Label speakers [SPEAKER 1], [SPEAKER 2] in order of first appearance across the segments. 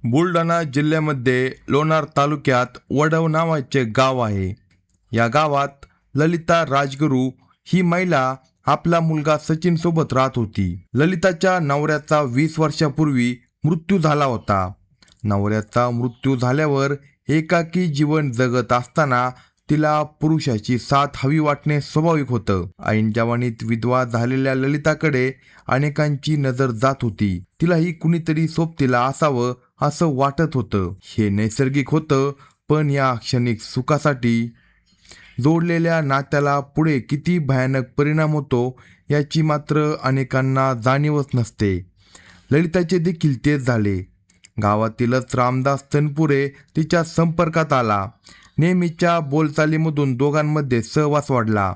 [SPEAKER 1] बुलढाणा जिल्ह्यामध्ये लोणार तालुक्यात वडव नावाचे गाव आहे. या गावात ललिता राजगुरू ही महिला आपला मुलगा सचिन सोबत राहत होती. ललिताच्या नवऱ्याचा 20 वर्षापूर्वी मृत्यू झाला होता. नवऱ्याचा मृत्यू झाल्यावर एकाकी जीवन जगत असताना तिला पुरुषाची साथ हवी वाटणे स्वाभाविक होतं. ऐन जवानीत विधवा झालेल्या ललिताकडे अनेकांची नजर जात होती. तिलाही कुणीतरी सोबतीला असावं असं वाटत होतं. हे नैसर्गिक होतं, पण या क्षणिक सुखासाठी जोडलेल्या नात्याला पुढे किती भयानक परिणाम होतो याची मात्र अनेकांना जाणीवच नसते. ललिताचे देखील तेच झाले. गावातीलच रामदास तनपुरे तिच्या संपर्कात आला. नेहमीच्या बोलचालीमधून दोघांमध्ये सहवास वाढला,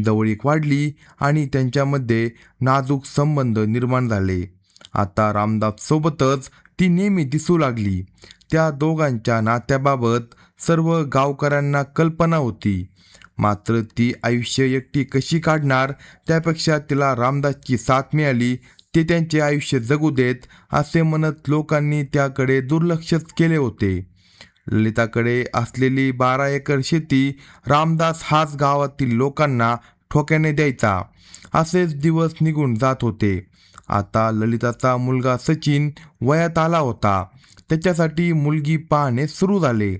[SPEAKER 1] जवळीक वाढली आणि त्यांच्यामध्ये नाजूक संबंध निर्माण झाले. आता रामदास सोबतच ती नेहमी दिसू लागली. त्या दोघांच्या नात्याबाबत सर्व गावकऱ्यांना कल्पना होती. मात्र ती आयुष्य एकटी कशी काढणार, त्यापेक्षा तिला रामदासची साथ मिळाली ते त्यांचे आयुष्य जगू देत असे म्हणत लोकांनी त्याकडे दुर्लक्षच केले होते. ललिताकडे असलेली 12 एकर शेती रामदास हाच गावातील लोकांना ठोक्याने द्यायचा. असेच दिवस निघून जात होते. आता ललिताचा मुलगा सचिन वयात आला होता. त्याच्यासाठी मुलगी पाहणे सुरू झाले.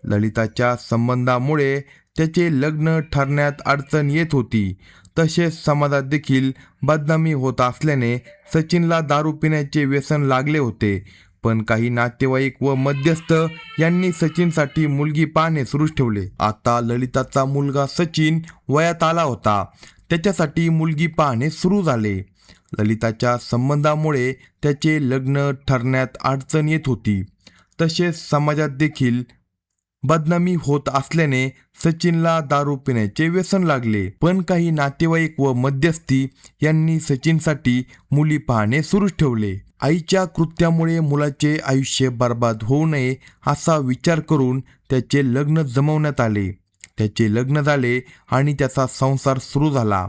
[SPEAKER 1] ललिताच्या संबंधामुळे त्याचे लग्न ठरण्यात अडचण येत होती. तसेच समाजात देखील बदनामी होत असल्याने सचिनला दारू पिण्याचे व्यसन लागले होते. पण काही नातेवाईक व मध्यस्थ यांनी सचिनसाठी मुलगी पाहणे सुरू ठेवले. आता ललिताचा मुलगा सचिन वयात आला होता. त्याच्यासाठी मुलगी पाहणे सुरू झाले. ललिताच्या संबंधामुळे त्याचे लग्न ठरण्यात अडचण येत होती. तसेच समाजात देखील बदनामी होत असल्याने सचिनला दारू पिण्याचे व्यसन लागले. पण काही नातेवाईक व मध्यस्थी यांनी सचिनसाठी मुली पाहणे सुरू ठेवले. आईच्या कृत्यामुळे मुलाचे आयुष्य बर्बाद होऊ नये असा विचार करून त्याचे लग्न जमवण्यात आले. त्याचे लग्न झाले आणि त्याचा संसार सुरू झाला.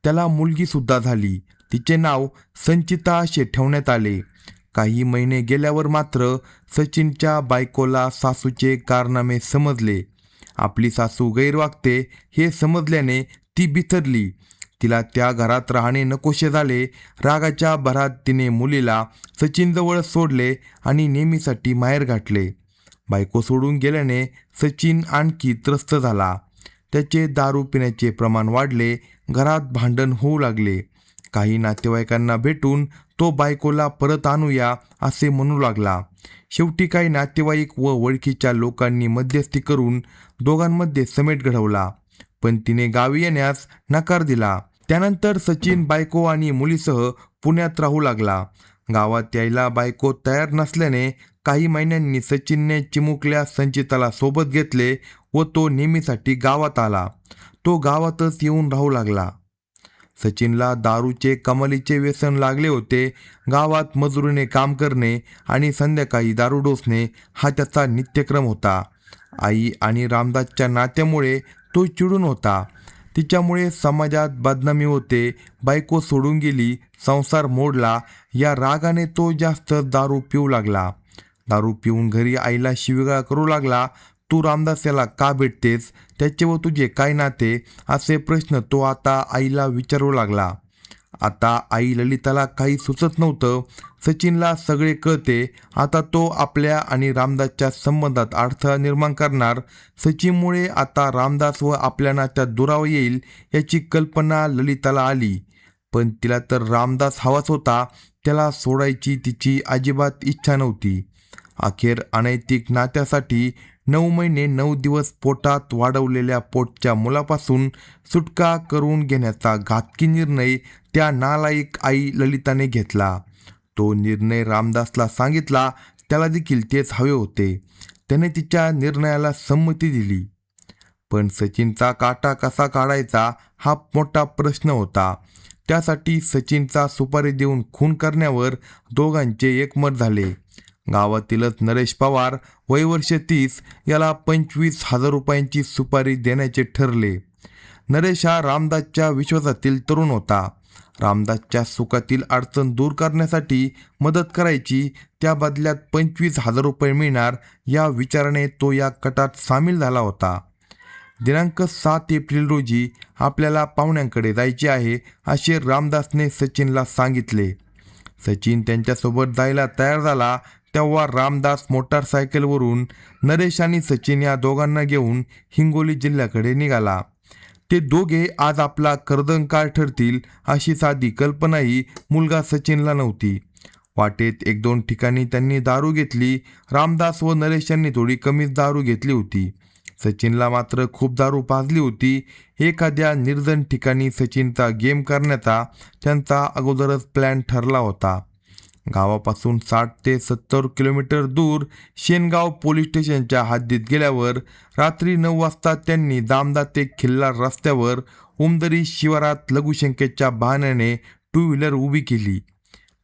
[SPEAKER 1] त्याला मुलगी सुद्धा झाली. तिचे नाव संचिता असे ठेवण्यात आले. काही महिने गेल्यावर मात्र सचिनच्या बायकोला सासूचे कारनामे समजले. आपली सासू गैर वागते हे समजल्याने ती बिथरली. तिला त्या घरात राहणे नकोसे झाले. रागाच्या भरात तिने मुलीला सचिनजवळ सोडले आणि नेहमीसाठी माहेर गाठले. बायको सोडून गेल्याने सचिन आणखी त्रस्त झाला. त्याचे दारू पिण्याचे प्रमाण वाढले. घरात भांडण होऊ लागले. काही नातेवाईकांना भेटून तो बायकोला परत आणूया असे म्हणू लागला. शेवटी काही नातेवाईक व ओळखीच्या लोकांनी मध्यस्थी करून दोघांमध्ये समेट घडवला. पण तिने गावी येण्यास नकार दिला. त्यानंतर सचिन बायको आणि मुलीसह पुण्यात राहू लागला. गावात यायला बायको तयार नसल्याने काही महिन्यांनी सचिनने चिमुकल्या संचिताला सोबत घेतले व तो नेहमीसाठी गावात आला. तो गावातच येऊन राहू लागला. सचिनला दारूचे कमालीचे व्यसन लागले होते. गावात मजुरीने काम करणे आणि संध्याकाळी दारू डोसणे हा त्याचा नित्यक्रम होता. आई आणि रामदासच्या नात्यामुळे तो चिडून होता. तिच्यामुळे समाजात बदनामी होते. बायको सोडून गेली, संसार मोडला या रागाने तो जास्त दारू पिऊ लागला. दारू पिऊन घरी आईला शिवीगाळ करू लागला. तू रामदास याला का भेटतेस, त्याचे व तुझे काय नाते, असे प्रश्न तो आता आईला विचारू लागला. आता आई ललिताला काही सुचत नव्हतं. सचिनला सगळे कळते. आता तो आपल्या आणि रामदासच्या संबंधात अडथळा निर्माण करणार. सचिनमुळे आता रामदास व आपल्या नात्यात दुरावा येईल याची कल्पना ललिताला आली. पण तिला तर रामदास हवाच होता. त्याला सोडायची तिची अजिबात इच्छा नव्हती. अखेर अनैतिक नात्यासाठी 9 महिने 9 दिवस पोटात वाढवलेल्या पोटच्या मुलापासून सुटका करून घेण्याचा घातकी निर्णय त्या नालायक आई ललिताने घेतला. तो निर्णय रामदासला सांगितला. त्याला देखील तेच हवे होते. त्याने तिच्या निर्णयाला संमती दिली. पण सचिनचा काटा कसा काढायचा हा मोठा प्रश्न होता. त्यासाठी सचिनचा सुपारी देऊन खून करण्यावर दोघांचे एकमत झाले. गावातीलच नरेश पवार वय वर्ष 30 याला 25,000 रुपयांची सुपारी देण्याचे ठरले. नरेश हा रामदासच्या विश्वासातील तरुण होता. रामदासच्या सुखातील अडचण दूर करण्यासाठी मदत करायची, त्या बदल्यात 25,000 रुपये मिळणार या विचाराने तो या कटात सामील झाला होता. दिनांक 7 एप्रिल रोजी आपल्याला पाहुण्यांकडे जायचे आहे असे रामदासने सचिनला सांगितले. सचिन त्यांच्यासोबत जायला तयार झाला तेव्हा रामदास मोटारसायकलवरून नरेश आणि सचिन या दोघांना घेऊन हिंगोली जिल्ह्याकडे निघाला. ते दोघे आज आपला कर्दनकाळ ठरतील अशी साधी कल्पनाही मुलगा सचिनला नव्हती. वाटेत 1-2 ठिकाणी त्यांनी दारू घेतली. रामदास व नरेश यांनी थोडी कमीच दारू घेतली होती. सचिनला मात्र खूप दारू पाजली होती. एखाद्या निर्जन ठिकाणी सचिनचा गेम करण्याचा त्यांचा अगोदरच प्लॅन ठरला होता. गावापासून 60 ते 70 किलोमीटर दूर शेनगाव पोलीस स्टेशनच्या हद्दीत गेल्यावर रात्री 9 वाजता त्यांनी जामदा ते खिल्लार रस्त्यावर उमदरी शिवारात लघुशंकेच्या बहाण्याने 2 व्हीलर उभी केली.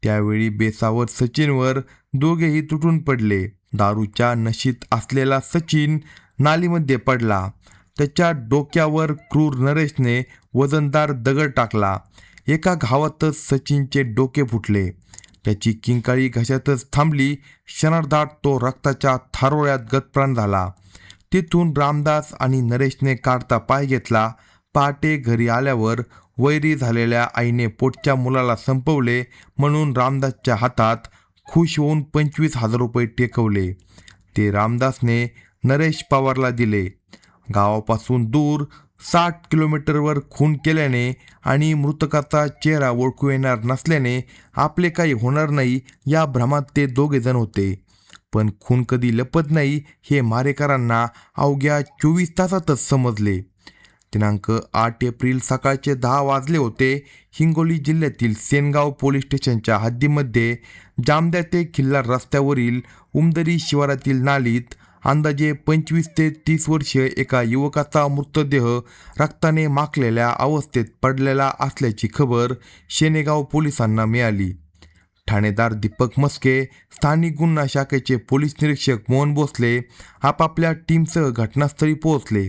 [SPEAKER 1] त्यावेळी बेसावर सचिनवर दोघेही तुटून पडले. दारूच्या नशेत असलेला सचिन नालीमध्ये पडला. त्याच्या डोक्यावर क्रूर नरेशने वजनदार दगड टाकला. एका घावातच सचिनचे डोके फुटले. त्याची किंकाळी घशातच थांबली. क्षणार्धात तो रक्ताच्या थारोळ्यात गतप्राण झाला. तिथून रामदास आणि नरेशने काढता पाय घेतला. पहाटे घरी आल्यावर वैरी झालेल्या आईने पोटच्या मुलाला संपवले म्हणून रामदासच्या हातात खुश होऊन 25,000 रुपये टेकवले. ते रामदासने नरेश पवारला दिले. गावापासून दूर 60 किलोमीटरवर खून केल्याने आणि मृतकाचा चेहरा ओळखू येणार नसल्याने आपले काही होणार नाही या भ्रमात ते दोघेजण होते. पण खून कधी लपत नाही हे मारेकरांना अवघ्या 24 तासातच समजले. दिनांक 8 एप्रिल सकाळचे 10 वाजले होते. हिंगोली जिल्ह्यातील सेनगाव पोलीस स्टेशनच्या हद्दीमध्ये जामदा ते खिल्लार रस्त्यावरील उमदरी शिवारातील नालीत अंदाजे 25 ते 30 वर्षीय एका युवकाचा मृतदेह रक्ताने माखलेल्या अवस्थेत पडलेला असल्याची खबर शेनेगाव पोलिसांना मिळाली. ठाणेदार दीपक मस्के, स्थानिक गुन्हा शाखेचे पोलीस निरीक्षक मोहन भोसले आपापल्या टीमसह घटनास्थळी पोहोचले.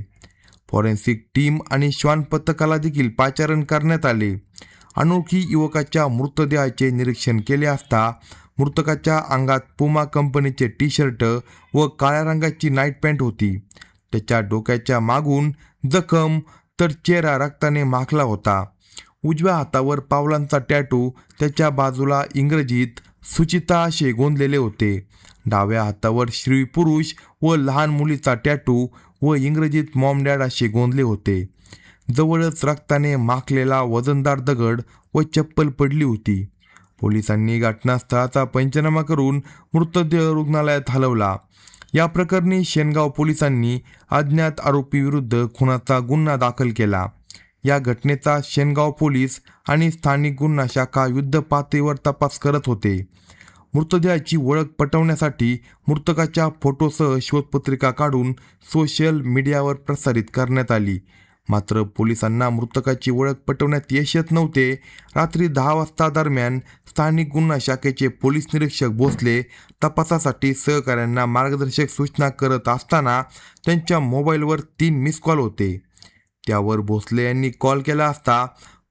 [SPEAKER 1] फॉरेन्सिक टीम आणि श्वान पथकाला देखील पाचारण करण्यात आले. अनोळखी युवकाच्या मृतदेहाचे निरीक्षण केले असता मृतकाच्या अंगात पुमा कंपनीचे टी-शर्ट व काळ्या रंगाची नाईट पॅन्ट होती. त्याच्या डोक्याच्या मागून जखम तर चेहरा रक्ताने माखला होता. उजव्या हातावर पावलांचा टॅटू, त्याच्या बाजूला इंग्रजीत सुचिता असे गोंदलेले होते. डाव्या हातावर श्री पुरुष व लहान मुलीचा टॅटू व इंग्रजीत मॉम डॅड असे गोंदले होते. जवळच रक्ताने माखलेला वजनदार दगड व चप्पल पडली होती. पोलिसांनी घटनास्थळाचा पंचनामा करून मृतदेह रुग्णालयात हलवला. या प्रकरणी शेनगाव पोलिसांनी अज्ञात आरोपीविरुद्ध खुनाचा गुन्हा दाखल केला. या घटनेचा शेनगाव पोलीस आणि स्थानिक गुन्हा शाखा युद्ध पातळीवर तपास करत होते. मृतदेहाची ओळख पटवण्यासाठी मृतकाच्या फोटोसह शोधपत्रिका काढून सोशल मीडियावर प्रसारित करण्यात आली. मात्र पोलिसांना मृतकाची ओळख पटवण्यात यश येत नव्हते. रात्री 10 वाजता दरम्यान स्थानिक गुन्हा शाखेचे पोलीस निरीक्षक भोसले तपासासाठी सहकाऱ्यांना मार्गदर्शक सूचना करत असताना त्यांच्या मोबाईलवर 3 मिस कॉल होते. त्यावर भोसले यांनी कॉल केला असता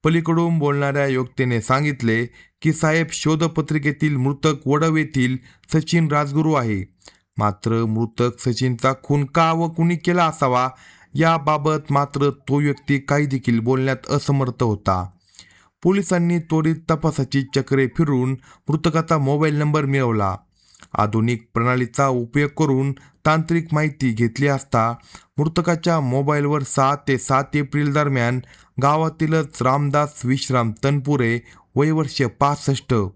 [SPEAKER 1] पलीकडून बोलणाऱ्या व्यक्तीने सांगितले की साहेब, शोधपत्रिकेतील मृतक वडव येथील सचिन राजगुरू आहे. मात्र मृतक सचिनचा खून का व कुणी केला असावा याबाबत मात्र तो व्यक्ती काही देखील बोलण्यात असमर्थ होता. पोलिसांनी त्वरित तपासाची चक्रे फिरवून मृतकाचा मोबाईल नंबर मिळवला. आधुनिक प्रणालीचा उपयोग करून तांत्रिक माहिती घेतली असता मृतकाच्या मोबाईलवर 6 ते 7 एप्रिल दरम्यान गावातीलच रामदास विश्राम तनपुरे, वय वर्ष 65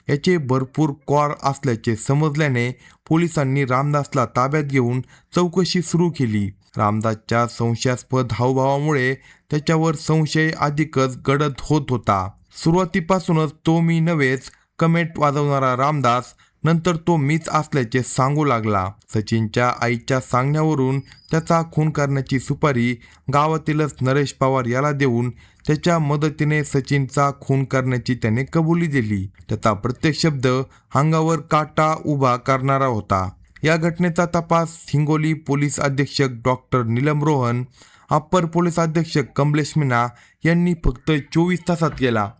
[SPEAKER 1] याचे भरपूर कॉल असल्याचे समजल्याने पोलिसांनी रामदासला ताब्यात घेऊन चौकशी सुरू केली. रामदासच्या संशयास्पद हावभावामुळे त्याच्यावर संशय अधिकच गडद होत होता. सुरुवातीपासूनच तो मी नव्हेच कमेंट वाजवणारा रामदास नंतर तो मीच असल्याचे सांगू लागला. सचिनच्या आईच्या सांगण्यावरून त्याचा खून करण्याची सुपारी गावातीलच नरेश पवार याला देऊन त्याच्या मदतीने सचिनचा खून करण्याची त्याने कबुली दिली. त्याचा प्रत्येक शब्द अंगावर काटा उभा करणारा होता. या घटनेचा तपास हिंगोली पोलीस अधीक्षक doctor Neelam Rohan, upper police अधीक्षक कमलेश मीना यांनी फक्त 24 तासात केला.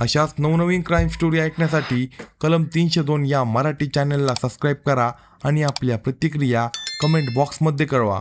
[SPEAKER 1] अशाच नवनवीन क्राईम स्टोरी ऐकण्यासाठी कलम 302 या मराठी चॅनलला सबस्क्राईब करा आणि आपल्या प्रतिक्रिया कमेंट बॉक्समध्ये कळवा.